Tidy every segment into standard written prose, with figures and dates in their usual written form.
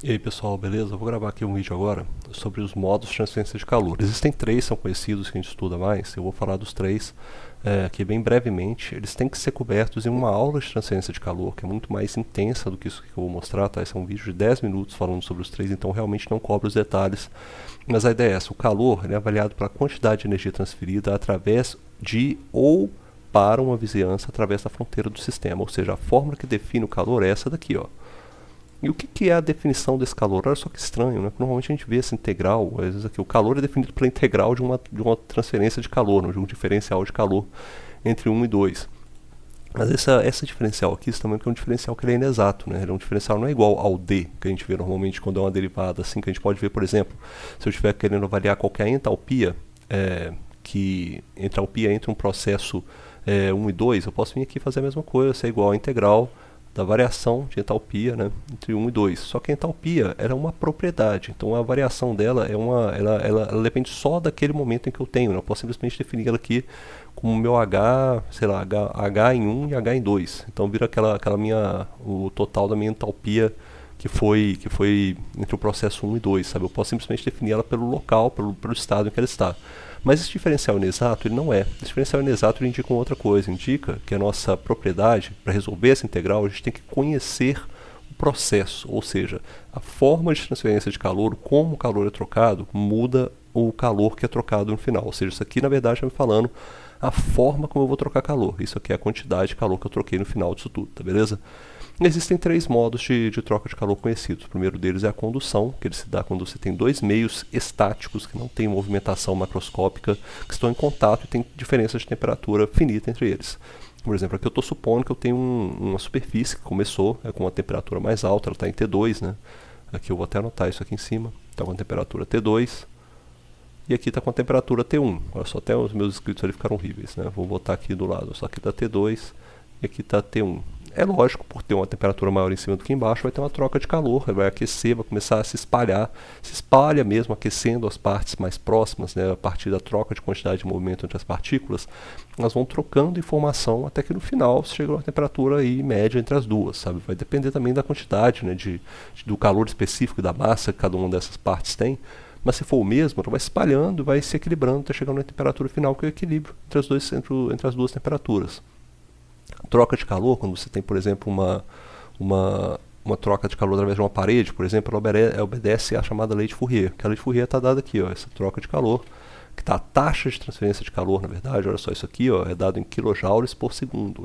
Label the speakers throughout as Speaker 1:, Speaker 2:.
Speaker 1: E aí pessoal, beleza? Eu vou gravar aqui um vídeo agora sobre os modos de transferência de calor. Existem três, são conhecidos, que a gente estuda mais. Eu vou falar dos três aqui bem brevemente. Eles têm que ser cobertos em uma aula de transferência de calor, que é muito mais intensa do que isso que eu vou mostrar, tá? Esse é um vídeo de 10 minutos falando sobre os três, então realmente não cobre os detalhes. Mas a ideia é essa, o calor ele é avaliado pela quantidade de energia transferida através de ou para uma vizinhança através da fronteira do sistema. Ou seja, a fórmula que define o calor é essa daqui, ó. E o que é a definição desse calor? Olha só que estranho, né? Normalmente a gente vê essa integral, às vezes aqui, o calor é definido pela integral de uma transferência de calor, de um diferencial de calor entre 1 e 2. Mas essa diferencial aqui, você também é um diferencial que ele é inexato, né? Ele é um diferencial não é igual ao D, que a gente vê normalmente quando é uma derivada, assim, que a gente pode ver, por exemplo, se eu estiver querendo avaliar qualquer entalpia, que entalpia entre um processo 1 e 2, eu posso vir aqui fazer a mesma coisa, ser igual à integral da variação de entalpia, né, entre 1 e 2. Só que a entalpia é uma propriedade, então a variação dela ela depende só daquele momento em que eu tenho. Né? Eu posso simplesmente definir ela aqui como meu H, sei lá, H em 1 e H em 2. Então vira o total da minha entalpia que foi entre o processo 1 e 2, sabe? Eu posso simplesmente definir ela pelo local, pelo estado em que ela está. Mas esse diferencial inexato, ele não é. Esse diferencial inexato ele indica uma outra coisa, indica que a nossa propriedade, para resolver essa integral, a gente tem que conhecer o processo, ou seja, a forma de transferência de calor, como o calor é trocado, muda o calor que é trocado no final. Ou seja, isso aqui na verdade está me falando a forma como eu vou trocar calor. Isso aqui é a quantidade de calor que eu troquei no final disso tudo, tá beleza? Existem três modos de troca de calor conhecidos. O primeiro deles é a condução, que ele se dá quando você tem dois meios estáticos que não têm movimentação macroscópica, que estão em contato e tem diferença de temperatura finita entre eles. Por exemplo, aqui eu estou supondo que eu tenho uma superfície que começou com uma temperatura mais alta, ela está em T2, né? Aqui eu vou até anotar isso aqui em cima. Está com a temperatura T2 e aqui está com a temperatura T1. Olha só, até os meus escritos ali ficaram horríveis, né? Vou botar aqui do lado, só aqui está T2 e aqui está T1. É lógico, por ter uma temperatura maior em cima do que embaixo, vai ter uma troca de calor, vai aquecer, vai começar a se espalhar, se espalha mesmo, aquecendo as partes mais próximas, né, a partir da troca de quantidade de movimento entre as partículas, elas vão trocando informação até que no final chega a uma temperatura aí média entre as duas, sabe? Vai depender também da quantidade, né, do calor específico, da massa que cada uma dessas partes tem, mas se for o mesmo, ela vai espalhando, vai se equilibrando até chegar na temperatura final, que é o equilíbrio entre as duas temperaturas. Troca de calor, quando você tem, por exemplo, uma troca de calor através de uma parede, por exemplo, ela obedece à chamada lei de Fourier. Que a lei de Fourier está dada aqui, ó, essa troca de calor, que está a taxa de transferência de calor, na verdade, olha só, isso aqui ó, é dado em kilojoules por segundo,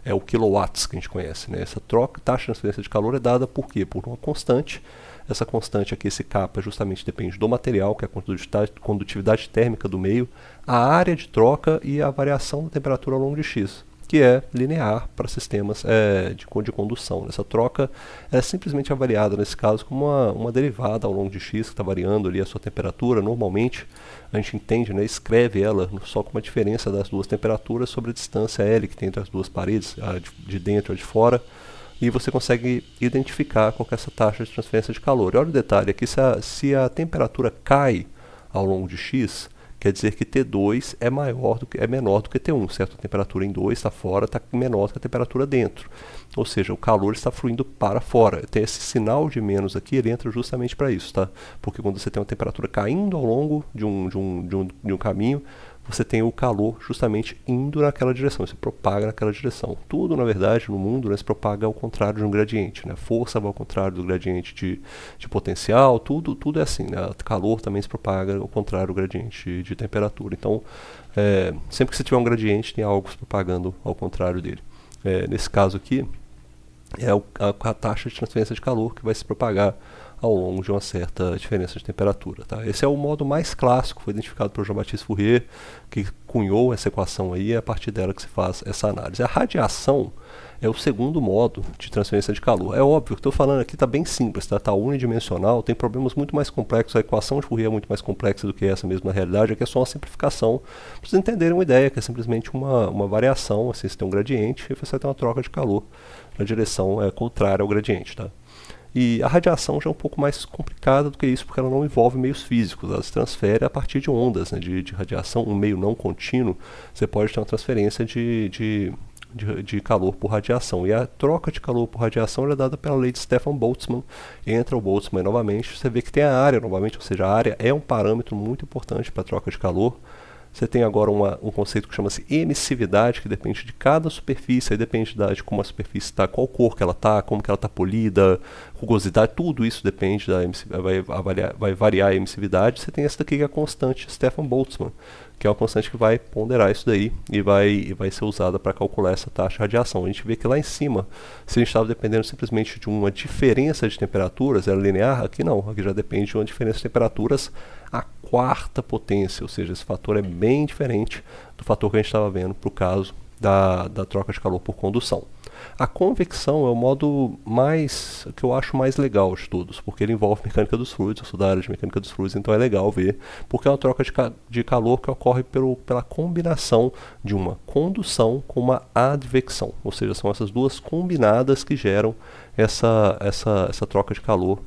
Speaker 1: é o kilowatts que a gente conhece. Né? Essa taxa de transferência de calor é dada por quê? Por uma constante. Essa constante aqui, esse kappa, justamente depende do material, que é a condutividade térmica do meio, a área de troca e a variação da temperatura ao longo de x, que é linear para sistemas de condução. Essa troca é simplesmente avaliada, nesse caso, como uma derivada ao longo de x, que está variando ali a sua temperatura. Normalmente, a gente entende, né, escreve ela só com uma diferença das duas temperaturas sobre a distância L que tem entre as duas paredes, a de dentro e a de fora, e você consegue identificar qual é essa taxa de transferência de calor. E olha o detalhe aqui, se a temperatura cai ao longo de x, quer dizer que T2 é menor do que T1, certo? A temperatura em 2 está fora, está menor do que a temperatura dentro. Ou seja, o calor está fluindo para fora. Tem esse sinal de menos aqui, ele entra justamente para isso, tá? Porque quando você tem uma temperatura caindo ao longo de um caminho, você tem o calor justamente indo naquela direção, se propaga naquela direção. Tudo, na verdade, no mundo, né, se propaga ao contrário de um gradiente. Né? Força vai ao contrário do gradiente de potencial, tudo é assim. Né? Calor também se propaga ao contrário do gradiente de temperatura. Então, sempre que você tiver um gradiente, tem algo se propagando ao contrário dele. Nesse caso aqui, é a taxa de transferência de calor que vai se propagar ao longo de uma certa diferença de temperatura. Tá? Esse é o modo mais clássico, foi identificado por Jean-Baptiste Fourier, que cunhou essa equação aí, e é a partir dela que se faz essa análise. A radiação é o segundo modo de transferência de calor. É óbvio que estou falando aqui está bem simples, está unidimensional, tem problemas muito mais complexos, a equação de Fourier é muito mais complexa do que essa mesmo na realidade, aqui é só uma simplificação, para vocês entenderem uma ideia, que é simplesmente uma variação, assim, você tem um gradiente e você vai ter uma troca de calor na direção contrária ao gradiente. Tá? E a radiação já é um pouco mais complicada do que isso, porque ela não envolve meios físicos, ela se transfere a partir de ondas, né, de radiação, um meio não contínuo, você pode ter uma transferência de de calor por radiação. E a troca de calor por radiação é dada pela lei de Stefan Boltzmann. Entra o Boltzmann novamente, você vê que tem a área novamente, ou seja, a área é um parâmetro muito importante para a troca de calor. Você tem agora um conceito que chama-se emissividade, que depende de cada superfície, aí depende de como a superfície está, qual cor que ela está, como que ela está polida, rugosidade, tudo isso depende vai variar a emissividade. Você tem essa daqui que é a constante Stefan Boltzmann, que é uma constante que vai ponderar isso daí e vai ser usada para calcular essa taxa de radiação. A gente vê que lá em cima, se a gente estava dependendo simplesmente de uma diferença de temperaturas, era linear, aqui não, aqui já depende de uma diferença de temperaturas a quarta potência, ou seja, esse fator é bem diferente do fator que a gente estava vendo para o caso da troca de calor por condução. A convecção é o modo que eu acho mais legal de todos, porque ele envolve mecânica dos fluidos, eu sou da área de mecânica dos fluidos, então é legal ver, porque é uma troca de calor que ocorre pela combinação de uma condução com uma advecção, ou seja, são essas duas combinadas que geram essa troca de calor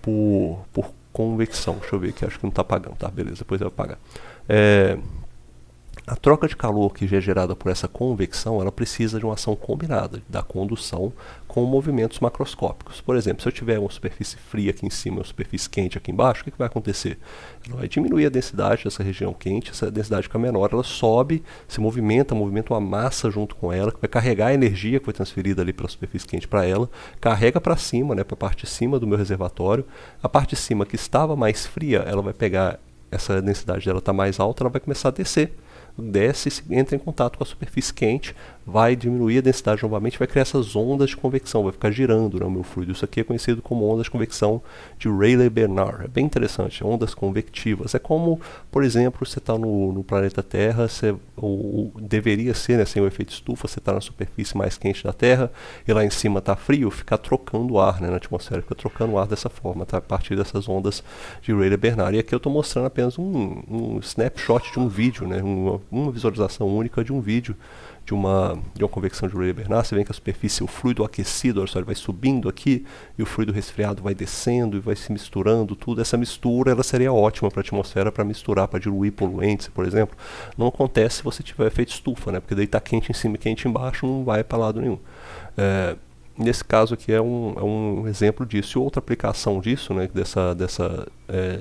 Speaker 1: por convecção. Deixa eu ver aqui, acho que não está apagando, tá? Beleza, depois eu vou apagar. A troca de calor que é gerada por essa convecção, ela precisa de uma ação combinada da condução com movimentos macroscópicos. Por exemplo, se eu tiver uma superfície fria aqui em cima e uma superfície quente aqui embaixo, o que vai acontecer? Ela vai diminuir a densidade dessa região quente, essa densidade fica menor, ela sobe, se movimenta uma massa junto com ela, que vai carregar a energia que foi transferida ali pela superfície quente para ela, carrega para cima, para a parte de cima do meu reservatório. A parte de cima que estava mais fria, ela vai pegar, essa densidade dela está mais alta, ela vai começar a descer. Desce e entra em contato com a superfície quente, vai diminuir a densidade novamente, vai criar essas ondas de convecção, vai ficar girando o meu fluido. Isso aqui é conhecido como ondas de convecção de Rayleigh-Bernard. É bem interessante, ondas convectivas. É como, por exemplo, você está no planeta Terra, deveria ser, sem o efeito estufa, você está na superfície mais quente da Terra e lá em cima está frio, ficar trocando ar na atmosfera, fica trocando ar dessa forma, tá? A partir dessas ondas de Rayleigh-Bernard. E aqui eu estou mostrando apenas um snapshot de um vídeo, uma visualização única de um vídeo de uma convecção de Rayleigh-Bernard. Você vê que a superfície, o fluido aquecido, olha só, ele vai subindo aqui e o fluido resfriado vai descendo e vai se misturando tudo. Essa mistura ela seria ótima para a atmosfera, para misturar, para diluir poluentes, por exemplo. Não acontece se você tiver efeito estufa, porque daí está quente em cima e quente embaixo, não vai para lado nenhum. Nesse caso aqui é um exemplo disso. E outra aplicação disso, dessa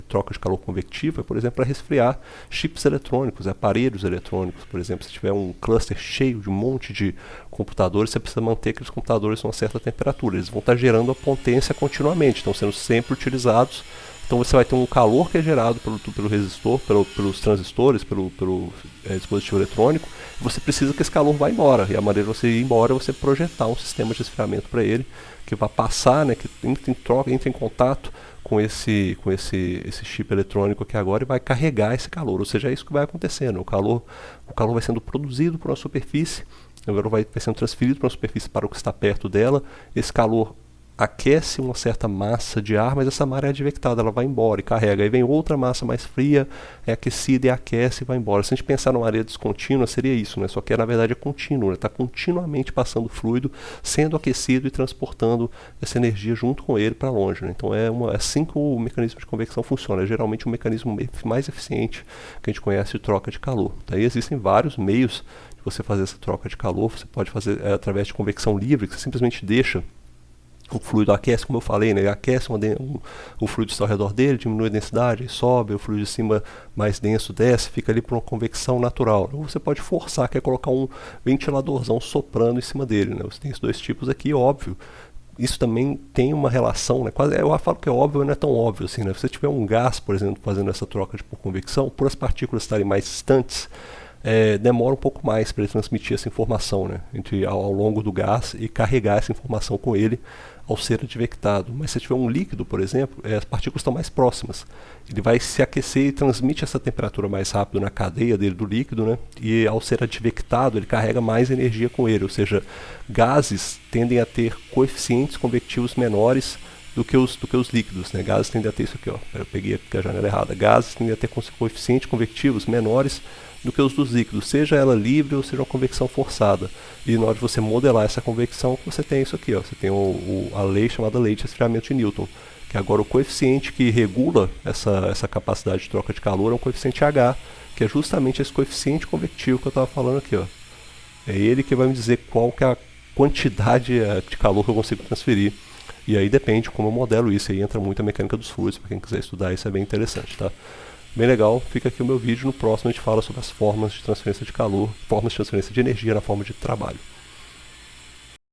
Speaker 1: troca de calor convectiva, é, por exemplo, para resfriar chips eletrônicos, aparelhos eletrônicos. Por exemplo, se tiver um cluster cheio de um monte de computadores, você precisa manter aqueles computadores a uma certa temperatura. Eles vão estar gerando a potência continuamente, estão sendo sempre utilizados. Então você vai ter um calor que é gerado pelo resistor, pelos transistores, pelo dispositivo eletrônico. Você precisa que esse calor vá embora. E a maneira de você ir embora é você projetar um sistema de resfriamento para ele, que vai passar, que entra em contato com esse chip eletrônico aqui agora e vai carregar esse calor. Ou seja, é isso que vai acontecendo. O calor vai sendo produzido por uma superfície, agora vai sendo transferido para uma superfície para o que está perto dela. Esse calor aquece uma certa massa de ar, mas essa massa é advectada, ela vai embora e carrega. Aí vem outra massa mais fria, é aquecida e aquece e vai embora. Se a gente pensar numa área descontínua, seria isso, só que na verdade é contínuo, está continuamente passando fluido, sendo aquecido e transportando essa energia junto com ele para longe. Então é assim que o mecanismo de convecção funciona. É geralmente um mecanismo mais eficiente que a gente conhece de troca de calor. Daí existem vários meios de você fazer essa troca de calor. Você pode fazer através de convecção livre, que você simplesmente deixa o fluido aquece, como eu falei, ele aquece o fluido que está ao redor dele, diminui a densidade, sobe, o fluido de cima mais denso desce, fica ali por uma convecção natural. Ou você pode forçar, que é colocar um ventiladorzão soprando em cima dele. Você tem esses dois tipos aqui, óbvio. Isso também tem uma relação, eu falo que é óbvio, mas não é tão óbvio assim. Se você tiver um gás, por exemplo, fazendo essa troca por convecção, por as partículas estarem mais distantes, demora um pouco mais para ele transmitir essa informação, ao longo do gás e carregar essa informação com ele ao ser advectado. Mas se tiver um líquido, por exemplo, as partículas estão mais próximas. Ele vai se aquecer e transmite essa temperatura mais rápido na cadeia dele do líquido, e ao ser advectado ele carrega mais energia com ele. Ou seja, gases tendem a ter coeficientes convectivos menores do que os líquidos. Gases tendem a ter isso aqui, eu peguei aqui a janela errada. Gases tendem a ter coeficientes convectivos menores do que os dos líquidos, seja ela livre ou seja uma convecção forçada. E na hora de você modelar essa convecção, você tem isso aqui, você tem a lei chamada lei de resfriamento de Newton, que agora o coeficiente que regula essa capacidade de troca de calor é um coeficiente H, que é justamente esse coeficiente convectivo que eu estava falando aqui. É ele que vai me dizer qual que é a quantidade de calor que eu consigo transferir. E aí depende como eu modelo isso. Aí entra muito a mecânica dos fluidos. Para quem quiser estudar, isso é bem interessante, tá? Bem legal, fica aqui o meu vídeo. No próximo a gente fala sobre as formas de transferência de calor, formas de transferência de energia na forma de trabalho.